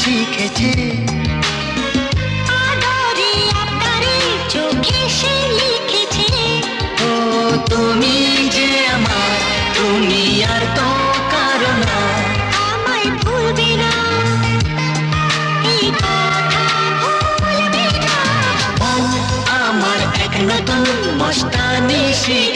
শিখেছে। আদরে আবদারে চোখে সে লিখেছে। ও তুমি যে আমার, তুমি আর তো কারো না। আমায় ভুলবে না, এই কথা ভুলবে না। আমার এক নতুন মস্তানি শিখ